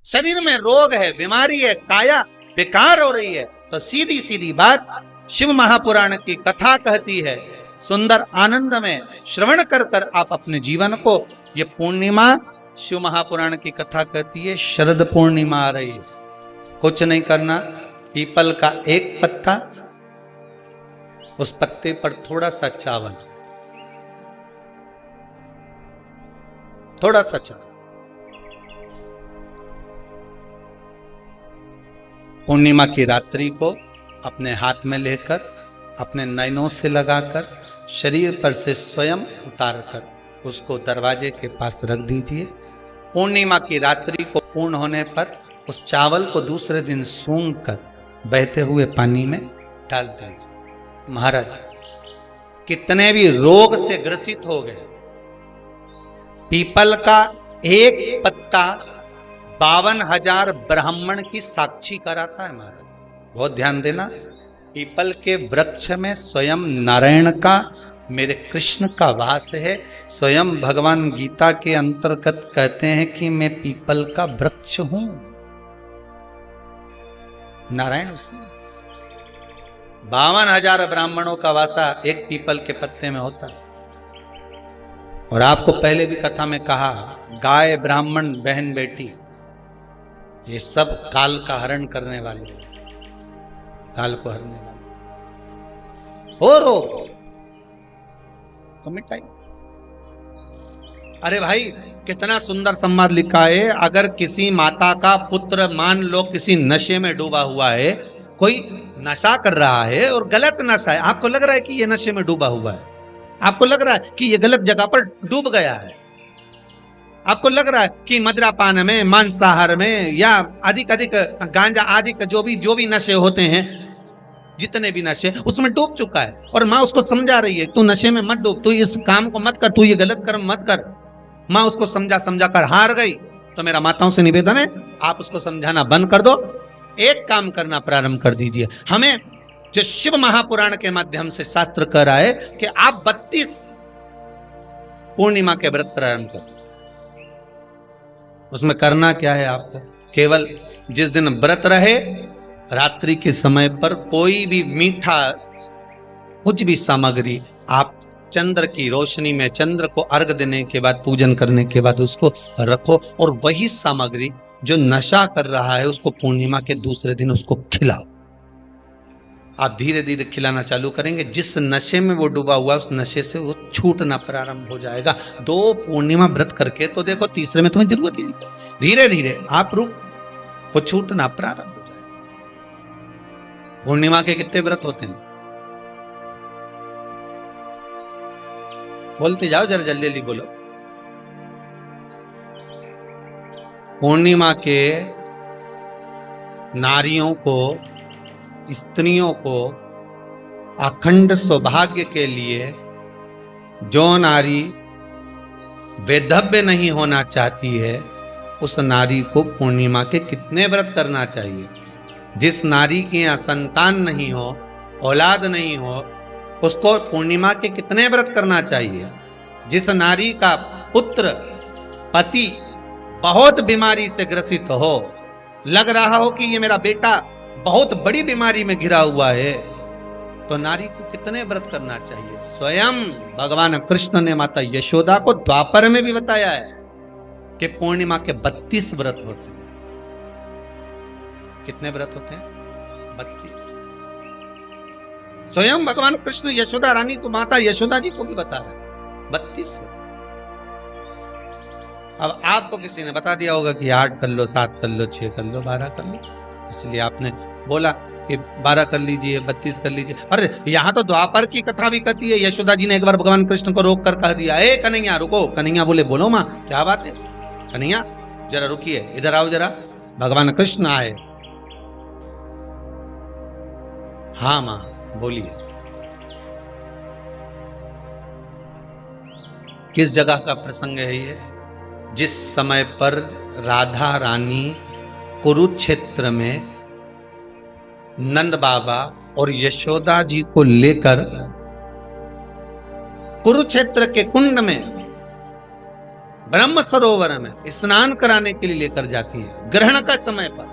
शरीर में रोग है, बीमारी है, काया बेकार हो रही है, तो सीधी सीधी बात शिव महापुराण की कथा कहती है, सुंदर आनंद में श्रवण कर कर आप अपने जीवन को, ये पूर्णिमा शिव महापुराण की कथा कहती है, शरद पूर्णिमा आ रही है, कुछ नहीं करना, पीपल का एक पत्ता, उस पत्ते पर थोड़ा सा चावल, थोड़ा सा चावल, पूर्णिमा की रात्रि को अपने हाथ में लेकर, अपने नयनों से लगाकर, शरीर पर से स्वयं उतारकर उसको दरवाजे के पास रख दीजिए। पूर्णिमा की रात्रि को पूर्ण होने पर उस चावल को दूसरे दिन सूंघ कर बहते हुए पानी में डाल दीजिए। महाराज कितने भी रोग से ग्रसित हो गए, पीपल का एक पत्ता 52,000 ब्राह्मण की साक्षी कराता है। महाराज बहुत ध्यान देना, पीपल के वृक्ष में स्वयं नारायण का, मेरे कृष्ण का वास है। स्वयं भगवान गीता के अंतर्गत कहते हैं कि मैं पीपल का वृक्ष हूं, नारायण उसी 52,000 ब्राह्मणों का वासा एक पीपल के पत्ते में होता है। और आपको पहले भी कथा में कहा, गाय, ब्राह्मण, बहन, बेटी, ये सब काल का हरण करने वाले, काल को हरने वाले हो रोग तो मिटाई। अरे भाई कितना सुंदर संवाद लिखा है, अगर किसी माता का पुत्र मान लो किसी नशे में डूबा हुआ है, कोई नशा कर रहा है और गलत नशा है, आपको लग रहा है कि ये नशे में डूबा हुआ है, आपको लग रहा है कि ये गलत जगह पर डूब गया है, आपको लग रहा है कि मदिरापान में, मांसाहार में या अधिक गांजा आदि जो भी नशे होते हैं, जितने भी नशे, उसमें डूब चुका है, और माँ उसको समझा रही है, तू नशे में मत डूब, तू इस काम को मत कर, तू ये गलत कर्म मत कर। माँ उसको समझा कर हार गई। तो मेरा माताओं से निवेदन है, आप उसको समझाना बंद कर दो, एक काम करना प्रारंभ कर दीजिए। हमें जो शिव महापुराण के माध्यम से शास्त्र कह रहा है कि आप 32 पूर्णिमा के व्रत प्रारंभ करो। उसमें करना क्या है आपको, केवल जिस दिन व्रत रहे, रात्रि के समय पर कोई भी मीठा, कुछ भी सामग्री आप चंद्र की रोशनी में, चंद्र को अर्घ देने के बाद, पूजन करने के बाद उसको रखो, और वही सामग्री जो नशा कर रहा है उसको पूर्णिमा के दूसरे दिन उसको खिलाओ। आप धीरे धीरे खिलाना चालू करेंगे, जिस नशे में वो डूबा हुआ उस नशे से वो छूटना प्रारंभ हो जाएगा। 2 पूर्णिमा व्रत करके तो देखो, तीसरे में तुम्हें जरूरत ही नहीं, धीरे धीरे आप वो छूटना प्रारंभ हो जाएगा। पूर्णिमा के कितने व्रत होते हैं, बोलते जाओ, जरा जल्दी जल्दी बोलो। पूर्णिमा के नारियों को, स्त्रियों को अखंड सौभाग्य के लिए, जो नारी वैधव्य नहीं होना चाहती है, उस नारी को पूर्णिमा के कितने व्रत करना चाहिए। जिस नारी के यहाँ संतान नहीं हो, औलाद नहीं हो, उसको पूर्णिमा के कितने व्रत करना चाहिए। जिस नारी का पुत्र, पति बहुत बीमारी से ग्रसित हो, लग रहा हो कि ये मेरा बेटा बहुत बड़ी बीमारी में घिरा हुआ है, तो नारी को कितने व्रत करना चाहिए। स्वयं भगवान कृष्ण ने माता यशोदा को द्वापर में भी बताया है कि पूर्णिमा के 32 व्रत होते हैं। कितने व्रत होते हैं? 32। स्वयं भगवान कृष्ण यशोदा रानी को, माता यशोदा जी को भी बता रहा है 32। अब आपको किसी ने बता दिया होगा कि 8 कर लो, 7 कर लो, 6 कर लो, 12 कर लो, इसलिए आपने बोला कि 12 कर लीजिए, 32 कर लीजिए। अरे यहाँ तो द्वापर की कथा भी कहती है, यशोदा जी ने एक बार भगवान कृष्ण को रोक कर कह दिया, ए कन्हैया रुको। कन्हैया बोले, बोलो माँ क्या बात है। कन्हैया जरा रुकिए, इधर आओ जरा। भगवान कृष्ण आए। हाँ माँ बोलिए। किस जगह का प्रसंग है ये? जिस समय पर राधा रानी कुरुक्षेत्र में नंद बाबा और यशोदा जी को लेकर कुरुक्षेत्र के कुंड में ब्रह्म सरोवर में स्नान कराने के लिए लेकर जाती है ग्रहण का समय पर।